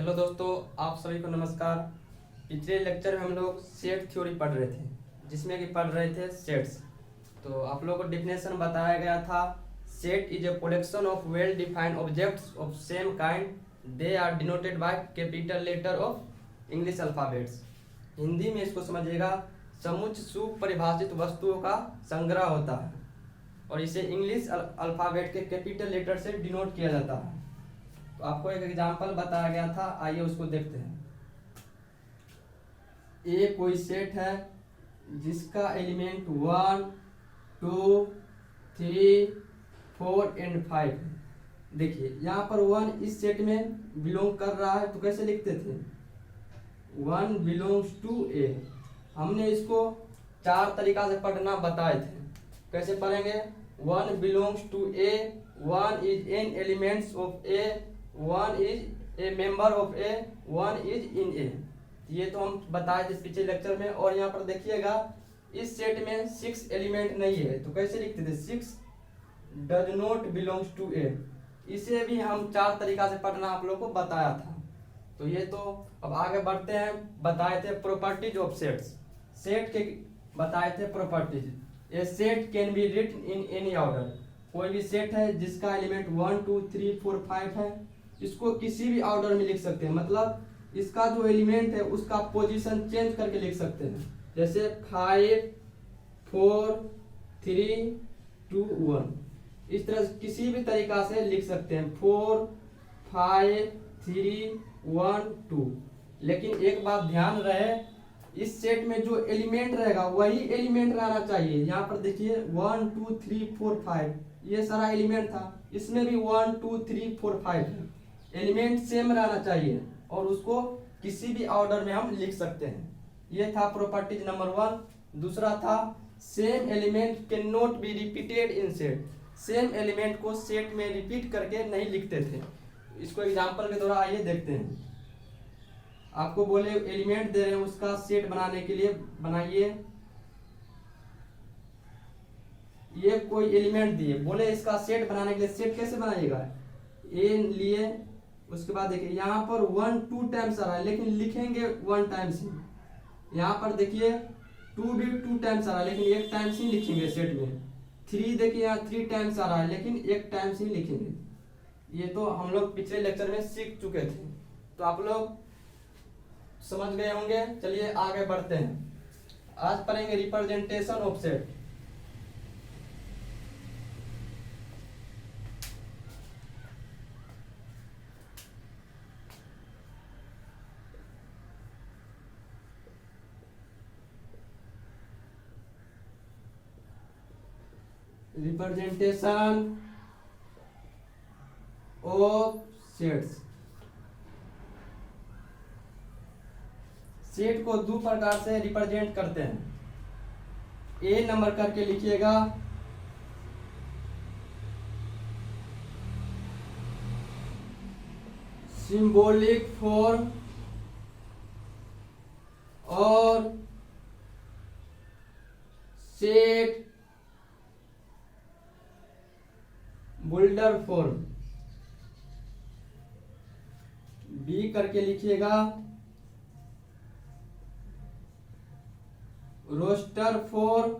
Hello दोस्तों, आप सभी को नमस्कार। पिछले लेक्चर में हम लोग सेट थ्योरी पढ़ रहे थे, जिसमें कि पढ़ रहे थे सेट्स। तो आप लोगों को डिफिनेशन बताया गया था। Set is a collection of well defined objects of same kind, they are denoted by capital letter of English alphabets. Hindi में इसको समझिएगा, समुच्च सुपरिभाषित वस्तुओं का संग्रह होता है और इसे इंग्लिश अल्फ़ाबेट के कैपिटल लेटर से डिनोट किया जाता है। तो आपको एक एग्जांपल बताया गया था, आइए उसको देखते हैं। ए कोई सेट है जिसका एलिमेंट 1, 2, 3, 4 एंड 5 है। देखिए यहाँ पर 1 इस सेट में बिलोंग कर रहा है, तो कैसे लिखते थे? 1 बिलोंग्स टू ए। हमने इसको 4 तरीका से पढ़ना बताए थे। कैसे पढ़ेंगे? 1 belongs to A, 1 is an elements of A, 1 is a member of A, 1 is in A. ये तो हम बताए थे पिछले लेक्चर में। और यहाँ पर देखिएगा, इस सेट में 6 एलिमेंट नहीं है, तो कैसे लिखते थे? 6 डज नॉट बिलोंग्स टू ए। इसे भी हम 4 तरीका से पढ़ना आप लोग को बताया था। तो ये तो अब आगे बढ़ते हैं। बताए थे प्रॉपर्टीज ऑफ सेट्स। सेट के बताए थे properties. A set can be written in any order. कोई भी सेट है जिसका एलिमेंट 1, 2, 3, 4, 5 है, इसको किसी भी ऑर्डर में लिख सकते हैं। मतलब इसका जो एलिमेंट है उसका पोजीशन चेंज करके लिख सकते हैं। जैसे 5, 4, 3, 2, 1। इस तरह से किसी भी तरीका से लिख सकते हैं, 4, 5, 3, 1, 2। लेकिन एक बात ध्यान रहे, इस सेट में जो एलिमेंट रहेगा वही एलिमेंट रहना चाहिए। यहाँ पर देखिए 1, 2, 3, 4, 5 ये सारा एलिमेंट था। इसमें भी 1, 2, 3, 4, 5 है। एलिमेंट सेम रहना चाहिए और उसको किसी भी ऑर्डर में हम लिख सकते हैं। ये था प्रॉपर्टीज नंबर 1। दूसरा था same element can not be repeated in set. Same element को सेट में रिपीट करके नहीं लिखते थे। इसको एग्जांपल के द्वारा आइए देखते हैं। आपको बोले एलिमेंट दे रहे हैं, उसका सेट बनाने के लिए बनाइए। ये कोई एलिमेंट दिए, बोले इसका सेट बनाने के लिए सेट कैसे बनाइएगा? ए लिए, उसके बाद देखिए यहाँ पर 1 2 टाइम्स आ रहा है, लेकिन लिखेंगे 1 टाइम्स ही। यहाँ पर देखिए 2 भी 2 टाइम्स आ रहा है, लेकिन 1 टाइम्स ही लिखेंगे सेट में। 3 देखिए यहाँ 3 टाइम्स आ रहा है, लेकिन 1 टाइम्स ही लिखेंगे। ये तो हम लोग पिछले लेक्चर में सीख चुके थे, तो आप लोग समझ गए होंगे। चलिए आगे बढ़ते हैं। आज पढ़ेंगे representation of set. Representation of sets. Set को 2 प्रकार से रिप्रेजेंट करते हैं। ए नंबर करके लिखिएगा, सिंबॉलिक फॉर्म, और सेट बुल्डर फॉर्म। बी करके लिखिएगा, रोस्टर फॉर्म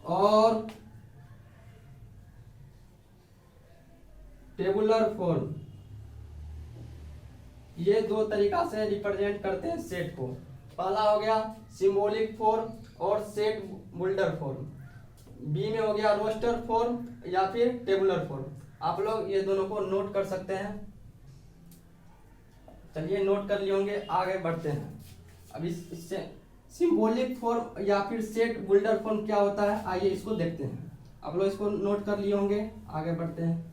और टेबुलर फॉर्म। ये 2 तरीका से रिप्रेजेंट करते हैं सेट को। पहला हो गया सिंबॉलिक फॉर्म और सेट बुल्डर फॉर्म। बी में हो गया रोस्टर फॉर्म या फिर टेबुलर फॉर्म। आप लोग ये दोनों को नोट कर सकते हैं। चलिए नोट कर लिए होंगे, आगे बढ़ते हैं। अब इससे सिंबॉलिक फॉर्म या फिर सेट बुल्डर फॉर्म क्या होता है, आइए इसको देखते हैं। आप लोग इसको नोट कर लिए होंगे, आगे बढ़ते हैं।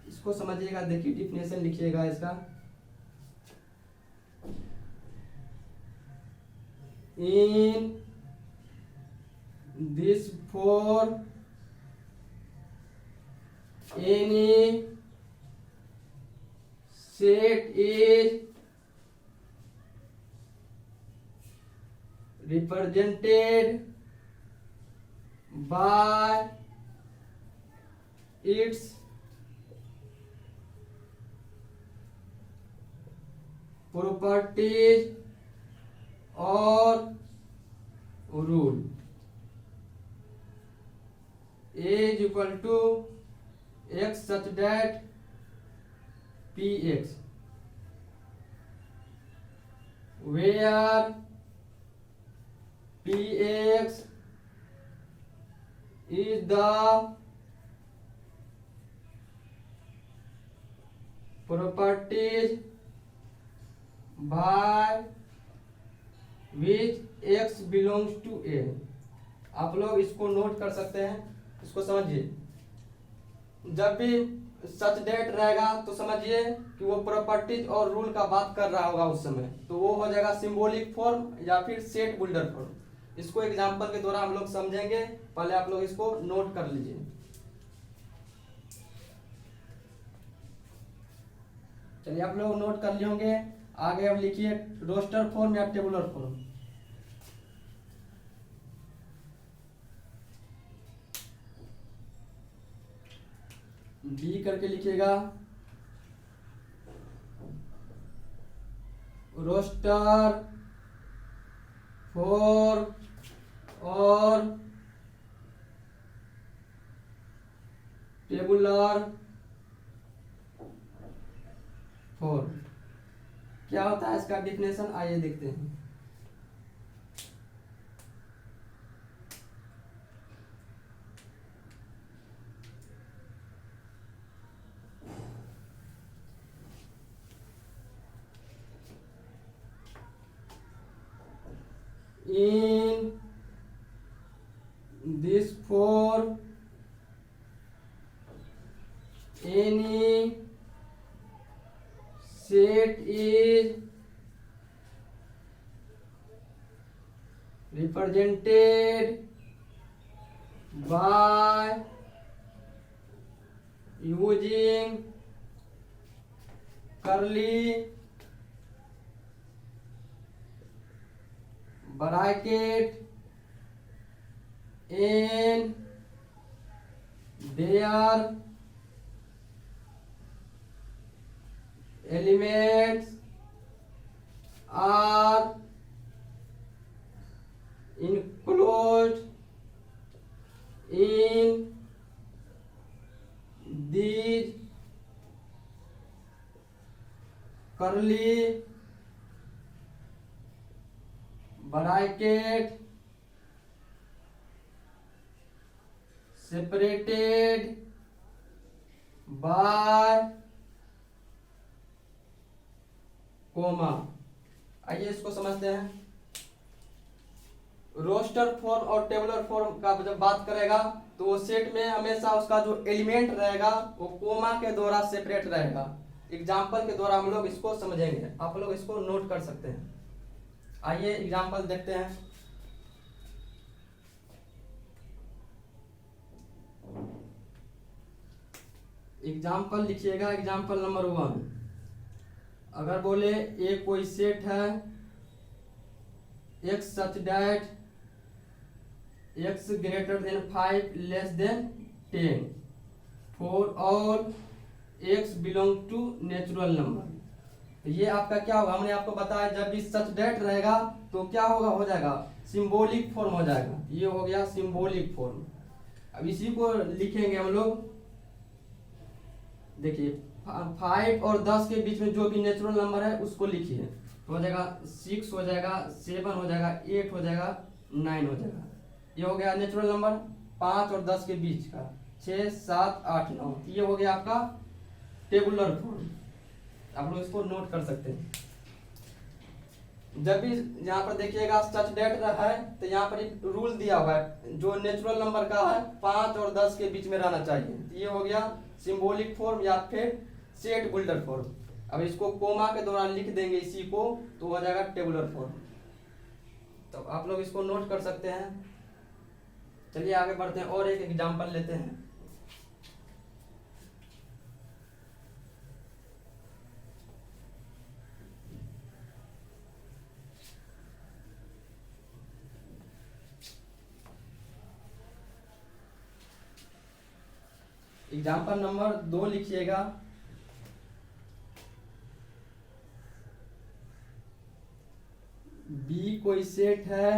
इसको समझिएगा, देखिए डिफिनेशन लिखिएगा इसका। In this form, any set is represented by its properties और rule is equal to x such that P X where px is the properties by which x belongs to a। आप लोग इसको note कर सकते हैं, इसको समझिए। जब भी सच डेट रहेगा तो समझिए कि वो प्रॉपर्टीज और रूल का बात कर रहा होगा उस समय, तो वो हो जाएगा सिंबॉलिक फॉर्म या फिर सेट बिल्डर फॉर्म। इसको एग्जांपल के द्वारा हम लोग समझेंगे, पहले आप लोग इसको नोट कर लीजिए। चलिए आप लोग नोट कर लिए होंगे। आगे अब लिखिए रोस्टर फॉर्म या टेबुलर फॉर्म। डी करके लिखिएगा रोस्टर फॉर्म और टेबुलर फॉर्म। क्या होता है इसका डिफिनेशन, आइए देखते हैं। In this form, any set is represented by using curly bracket and their elements are enclosed in these curly bracket separated by comma. आइए इसको समझते हैं। रोस्टर फॉर्म और टेबुलर फॉर्म का जब बात करेगा तो वो सेट में हमेशा उसका जो एलिमेंट रहेगा वो कोमा के द्वारा सेपरेट रहेगा। एग्जाम्पल के द्वारा हम लोग इसको समझेंगे, आप लोग इसको नोट कर सकते हैं। आइए एग्जाम्पल देखते हैं। एग्जाम्पल लिखिएगा, एग्जाम्पल नंबर 1। अगर बोले ए कोई सेट है x such that x greater than 5 less than 10 for all x belong to natural number. ये आपका क्या होगा, हमने आपको बताया जब भी सच डेट रहेगा तो क्या होगा, हो जाएगा सिंबॉलिक फॉर्म हो जाएगा। ये हो गया सिंबॉलिक फॉर्म। अब इसी को लिखेंगे हम लोग। देखिए 5 और 10 के बीच में जो भी नेचुरल नंबर है उसको लिखिए। हो जाएगा 6 हो जाएगा, 7 हो जाएगा, 8 हो जाएगा, 9 हो जाएगा। ये हो गया नेचुरल नंबर 5 और 10 के बीच का। 6, 7, 8, 9 ये हो गया आपका टेबुलर फॉर्म। आप लोग इसको नोट कर सकते हैं। जब भी यहाँ पर देखिएगा सच डेट है तो यहाँ पर एक रूल दिया हुआ है जो नेचुरल नंबर का है 5 और 10 के बीच में रहना चाहिए। ये हो गया सिंबॉलिक फॉर्म या फिर सेट बिल्डर फॉर्म। अब इसको कोमा के दौरान लिख देंगे इसी को तो हो जाएगा टेबुलर फॉर्म। तो आप लोग इसको नोट कर सकते हैं। चलिए आगे बढ़ते हैं और एक एग्जांपल लेते हैं। एग्जाम्पल नंबर 2 लिखिएगा। बी कोई सेट है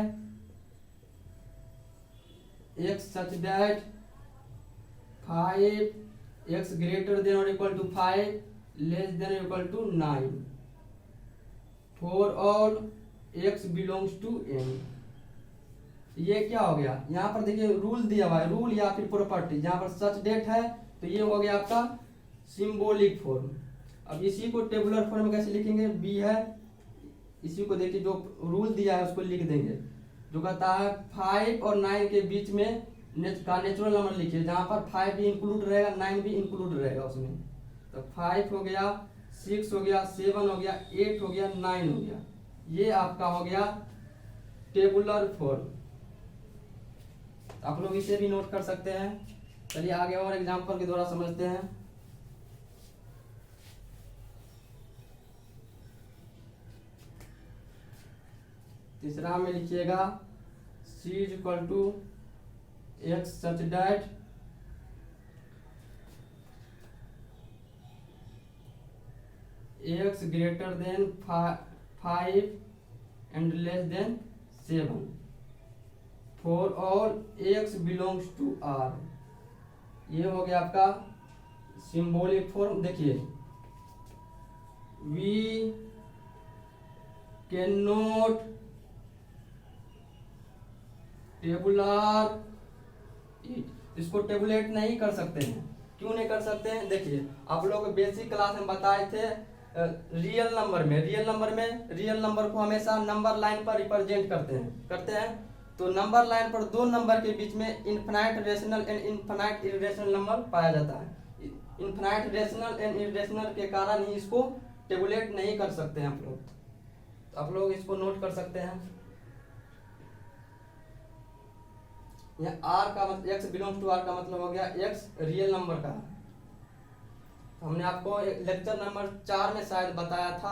x such that 5 X greater than और equal to 5 less than equal to 9 for all x belongs to N. ये क्या हो गया, यहाँ पर देखिए रूल दिया हुआ है, रूल या फिर प्रॉपर्टी। जहाँ पर सच डेट है तो ये हो गया आपका सिंबॉलिक फॉर्म। अब इसी को टेबुलर फॉर्म में कैसे लिखेंगे, बी है, इसी को देखिए जो रूल दिया है उसको लिख देंगे, जो कहता है 5 और 9 के बीच में का नेचुरल नंबर लिखिए, जहाँ पर 5 भी इंक्लूड रहेगा 9 भी इंक्लूड रहेगा उसमें। तो 5 हो गया, 6 हो गया, 7 हो गया, 8 हो गया, 9 हो गया। ये आपका हो गया टेबुलर फॉर्म। आप लोग इसे भी नोट कर सकते हैं। चलिए आगे और एग्जांपल के द्वारा समझते हैं। तीसरा में लिखिएगा C is equal to x such that x greater than 5 and less than 7 for all x belongs to R. ये हो गया आपका सिंबॉलिक फॉर्म। देखिए वी कैन नॉट टेबुलर इट, इसको टेबुलेट नहीं कर सकते हैं। क्यों नहीं कर सकते हैं, देखिए आप लोग बेसिक क्लास में बताए थे रियल नंबर में, रियल नंबर को हमेशा नंबर लाइन पर रिप्रेजेंट करते हैं। तो नंबर लाइन पर दो नंबर के बीच में infinite rational and infinite irrational number पाया जाता है। इनफिनाइट रेशनल एंड इरेशनल के कारण ही इसको टेबुलेट नहीं कर सकते हैं आप लोग। तो आप लोग इसको नोट कर सकते हैं। यह आर का मतलब एक्स बिलोंग्स टू आर का मतलब हो गया एक्स रियल नंबर का। हमने आपको लेक्चर नंबर 4 में शायद बताया था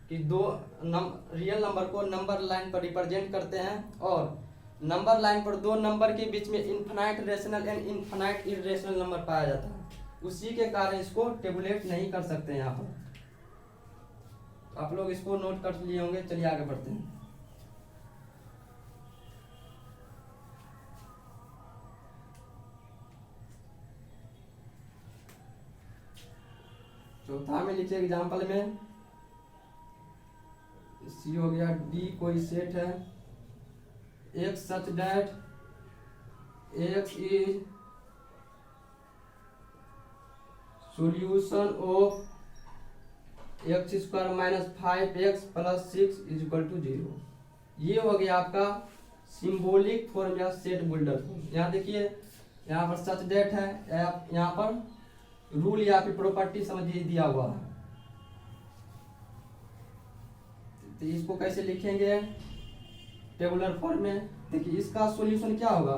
कि रियल नंबर को नंबर लाइन पर रिप्रेजेंट करते हैं और नंबर लाइन पर दो नंबर के बीच में infinite rational and infinite irrational number पाया जाता है। उसी के कारण इसको टेबुलेट नहीं कर सकते हैं यहाँ पर। आप लोग इसको नोट कर लिए होंगे। चलिए आगे बढ़ते हैं। चौथा में लिखिए एग्जाम्पल में सी हो गया डी कोई सेट है x such that x is solution of x square minus 5x plus 6 is equal to 0। ये हो गया आपका सिंबॉलिक फॉर्म या सेट बिल्डर फॉर्म। यहाँ देखिए यहाँ पर सच डेट है, यहाँ पर रूल या फिर प्रॉपर्टी समझिए दिया हुआ है। तो इसको कैसे लिखेंगे टेबुलर फॉर्म में। देखिए इसका सॉल्यूशन क्या होगा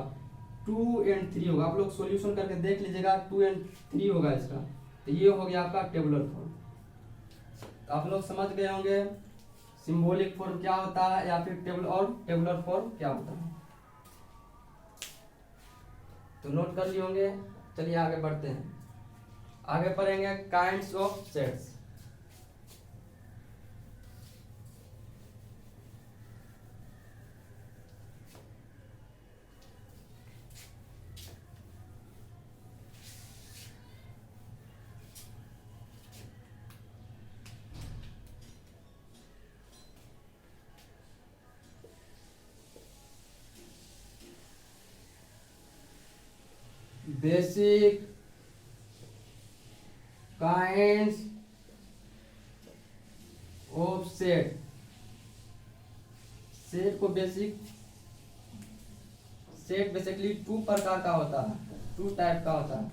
2 and 3 होगा। आप लोग सॉल्यूशन करके देख लीजिएगा 2 and 3 होगा इसका। तो ये हो गया आपका टेबुलर फॉर्म। तो आप लोग समझ गए होंगे सिंबॉलिक फॉर्म क्या होता है या फिर टेबुलर फॉर्म क्या होता है। तो नोट कर लिए होंगे। चलिए आगे बढ़ते हैं। आगे पढ़ेंगे kinds of sets. Basic kinds of set. Set को सेट बेसिकली 2 प्रकार का होता है, 2 टाइप का होता है।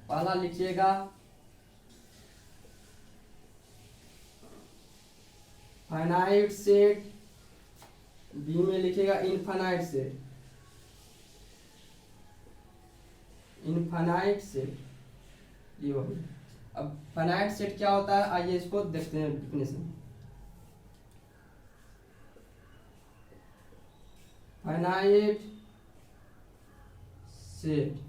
पहला लिखिएगा फाइनाइट सेट, बी में लिखिएगा इनफाइनाइट सेट। इनफाइनाइट सेट ये हो गया। अब फाइनाइट सेट क्या होता है आइए इसको देखते हैं डेफिनेशन। फाइनाइट सेट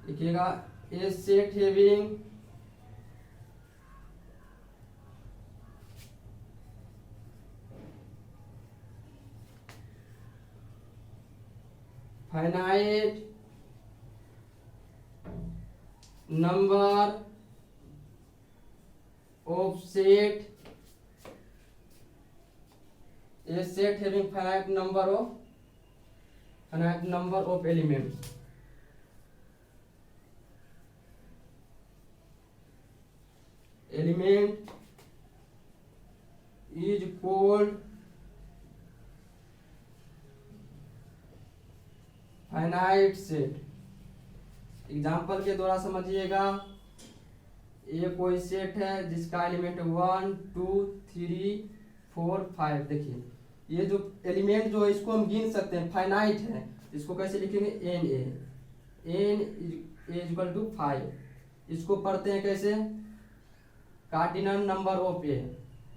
लिखिएगा a set having finite number of set, a set having finite number of elements. Element is called finite set. Example के द्वारा समझिएगा, ये कोई सेट है जिसका एलिमेंट 1 2 3 4 5। देखिए ये जो एलिमेंट जो है इसको हम गिन सकते हैं, फाइनाइट है। इसको कैसे लिखेंगे, एन इज इक्वल टू 5। इसको पढ़ते हैं कैसे, कार्डिनल नंबर ऑफ ए।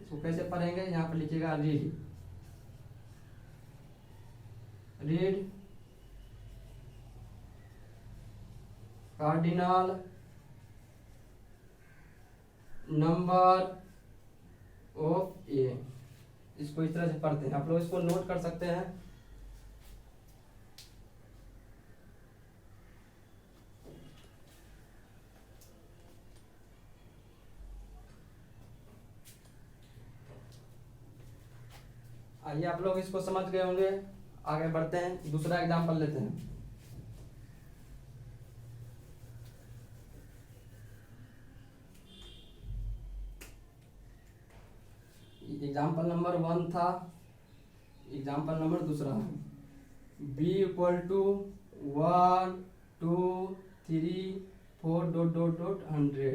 इसको कैसे पढ़ेंगे, यहाँ पर लिखिएगा रीड कार्डिनल नंबर ऑफ ए। इसको इस तरह से पढ़ते हैं, आप लोग इसको नोट कर सकते हैं। आइए आप लोग इसको समझ गए होंगे, आगे बढ़ते हैं, दूसरा एग्जाम्पल लेते हैं। एग्जाम्पल नंबर 1 था, एग्जाम्पल नंबर दूसरा है b equal to 1 2 3 4 dot dot dot 100।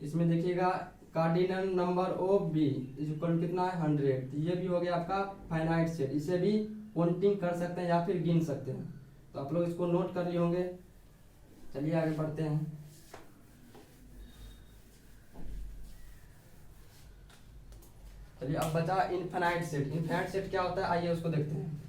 इसमें देखिएगा cardinal number of b is equal to कितना है, 100। ये भी हो गया आपका फाइनाइट सेट। इसे भी काउंटिंग कर सकते हैं या फिर गिन सकते हैं। तो आप लोग इसको नोट कर लिए होंगे। चलिए आगे बढ़ते हैं। चलिए अब बचा इनफाइनाइट सेट। इनफाइनाइट सेट क्या होता है, आइए उसको देखते हैं।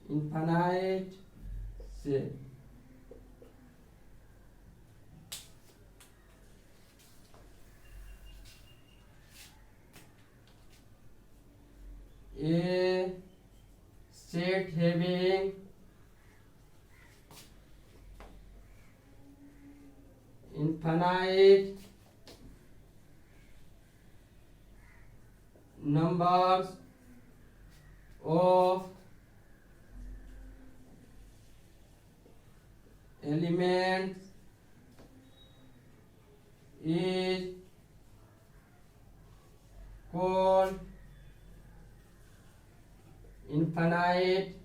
Infinite set A set having infinite numbers of elements is called infinite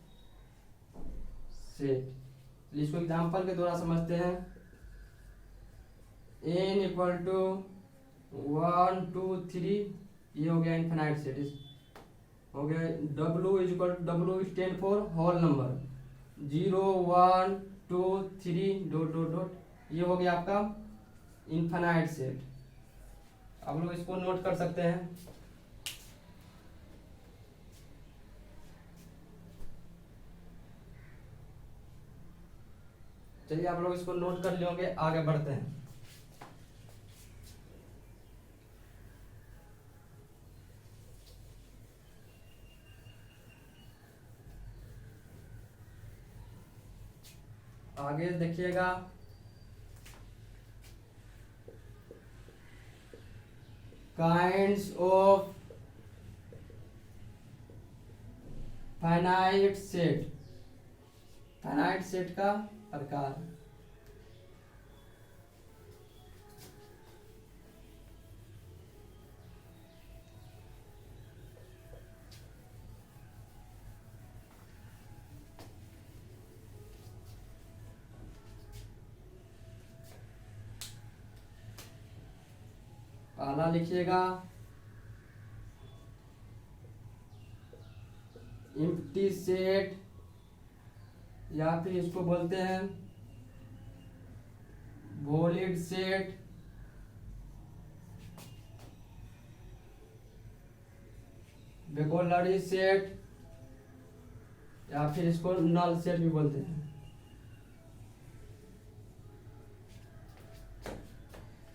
set. इसको एग्जाम्पल के द्वारा समझते हैं। n इक्वल टू 1 2 3, ये हो गया इनफाइनाइट सेट। हो गया w is equal to, w stand for whole number, 0 1 2 3 dot dot dot. ये हो गया आपका इनफाइनाइट सेट। आप लोग इसको नोट कर सकते हैं। चलिए आप लोग इसको नोट कर लिए होंगे, आगे बढ़ते हैं। आगे देखिएगा, kinds of finite set. Finite set का प्रकार। पहला लिखिएगा एम्प्टी सेट, या फिर इसको बोलते हैं वॉलिड सेट। बेकोलरी सेट या फिर इसको नल सेट भी बोलते हैं।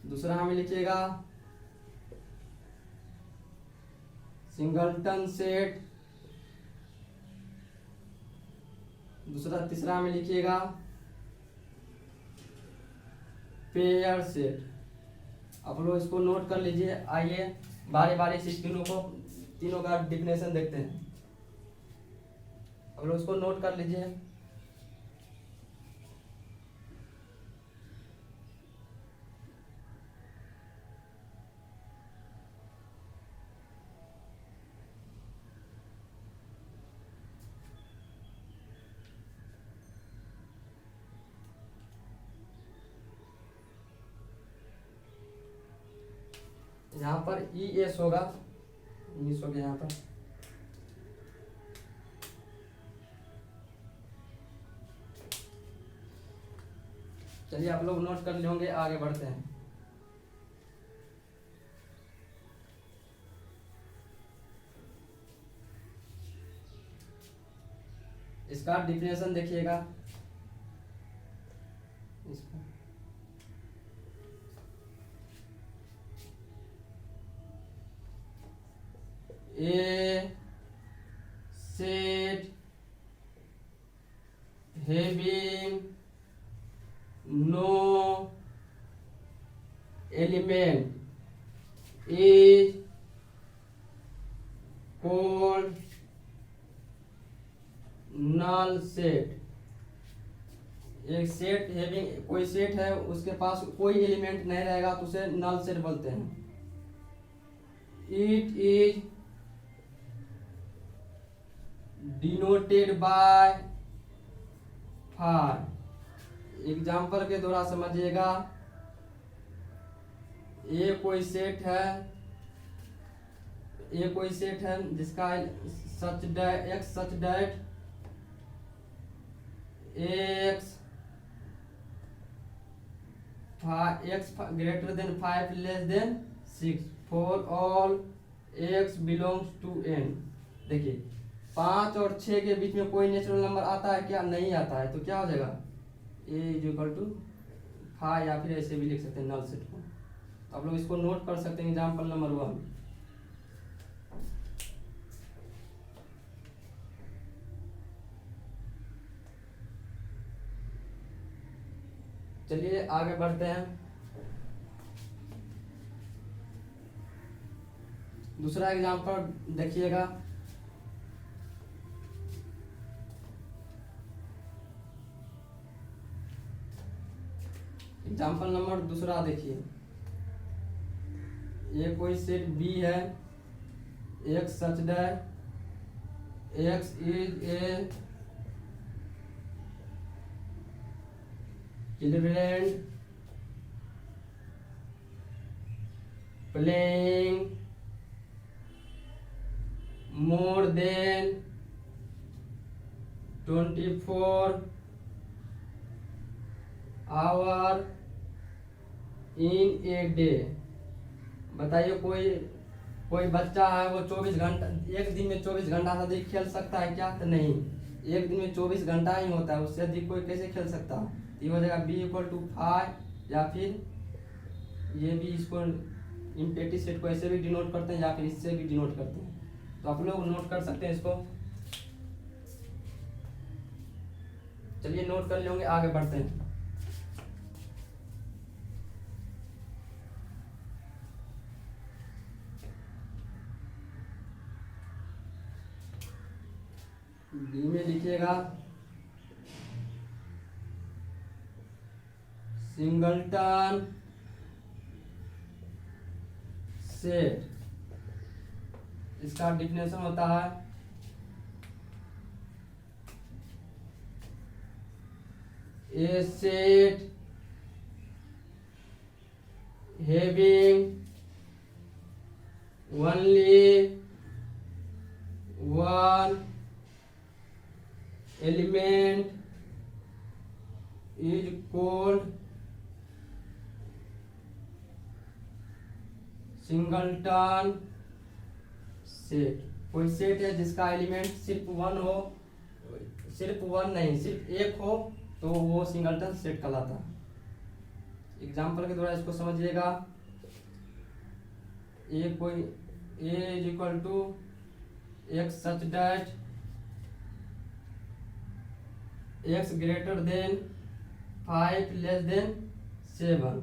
दूसरा हमें लिखिएगा सिंगलटन सेट। तीसरा में लिखिएगा पेयर सेट। आप लोग इसको नोट कर लीजिए। आइए बारी बारी से तीनों का डिफिनेशन देखते हैं। आप लोग इसको नोट कर लीजिए। यहाँ पर ES होगा, मिस हो गया यहाँ पर। चलिए आप लोग नोट कर लिए होंगे, आगे बढ़ते हैं। इसका डिफिनेशन देखिएगा। A set having no element is called null set। एक सेट हैविंग, कोई सेट है उसके पास कोई एलिमेंट नहीं रहेगा तो उसे नल सेट बोलते हैं। It is denoted by far. Example के द्वारा समझिएगा। ये कोई सेट है जिसका सच that x greater than 5 less than 6 for all x belongs to n। देखिए 5 और 6 के बीच में कोई नेचुरल नंबर आता है क्या? नहीं आता है। तो क्या हो जाएगा? a इज इक्वल टू 5, या फिर ऐसे भी लिख सकते हैं नल सेट को। तो आप लोग इसको नोट कर सकते हैं। Example number 1। चलिए आगे बढ़ते हैं। दूसरा एग्जाम्पल देखिएगा। एग्जाम्पल नंबर दूसरा देखिए। ये कोई सेट B है। X such that X is a children playing more than 24 hours in a day। बताइए कोई बच्चा है वो 24 घंटा, एक दिन में 24 घंटा से अधिक खेल सकता है क्या? तो नहीं, एक दिन में 24 घंटा ही होता है, उससे अधिक कोई कैसे खेल सकता है? ये हो जाएगा B इक्वल टू 5, या फिर ये भी इसको इम्पेटी सेट को ऐसे भी डिनोट करते हैं या फिर इससे भी डिनोट करते हैं। तो आप लोग नोट कर सकते हैं इसको। चलिए नोट कर लेंगे, आगे बढ़ते हैं। B में लिखिएगा सिंगलटन सेट। इसका डिफिनेशन होता है a set having only one element is called singleton set। कोई सेट है जिसका एलिमेंट सिर्फ वन हो, सिर्फ वन नहीं सिर्फ एक हो, तो वो सिंगलटन सेट कहलाता है। एग्जाम्पल के द्वारा इसको समझिएगा। ए कोई A is equal to x such that X greater than 5 less than 7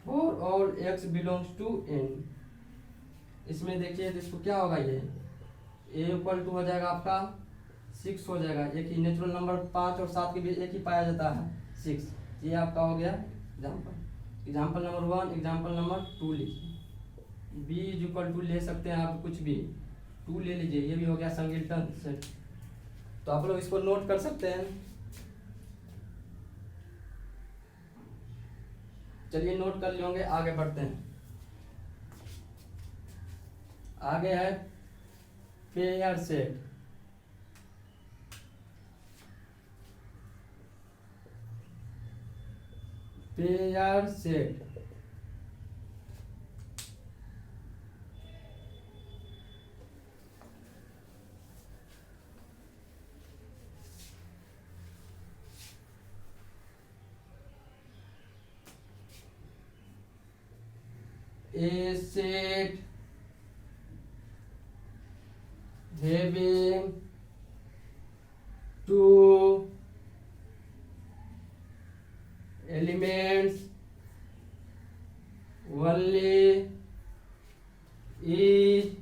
for all x belongs to N. इसमें देखिए तो इसको क्या होगा, ये ए इक्वल टू हो जाएगा आपका 6 हो जाएगा। एक ही नेचुरल नंबर 5 और 7 के बीच एक ही पाया जाता है 6। ये आपका हो गया example. Example number 1, example number 2 लिखिए। बी इज इक्वल टू ले सकते हैं आप कुछ भी, 2 ले लीजिए, ये भी हो गया सिंगलटन सेट। तो आप लोग इसको नोट कर सकते हैं। चलिए नोट कर लिए होंगे, आगे बढ़ते हैं। आगे है pair set. Pair set a set having two elements only is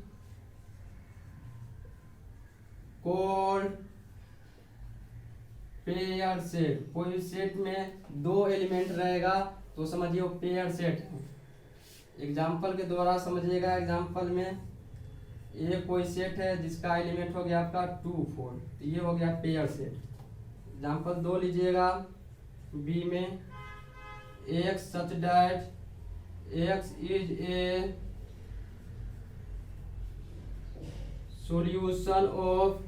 called pair set. कोई सेट में 2 एलिमेंट रहेगा तो समझिए वो पेयर सेट है। एग्जाम्पल के द्वारा समझिएगा। एग्जाम्पल में ये कोई सेट है जिसका एलिमेंट हो गया आपका 2 4, तो ये हो गया पेयर सेट। एग्जाम्पल 2 लीजिएगा। बी में x such that x is a solution of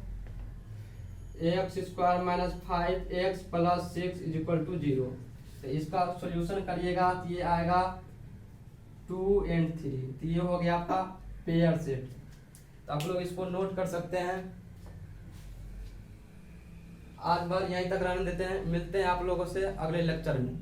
x square minus 5x plus 6 is equal to 0। तो इसका सॉल्यूशन करिएगा तो ये आएगा 2 और 3, तो ये हो गया आपका पेयर सेट। तो आप लोग इसको नोट कर सकते हैं। आज बार यहीं तक रहने देते हैं, मिलते हैं आप लोगों से अगले लेक्चर में।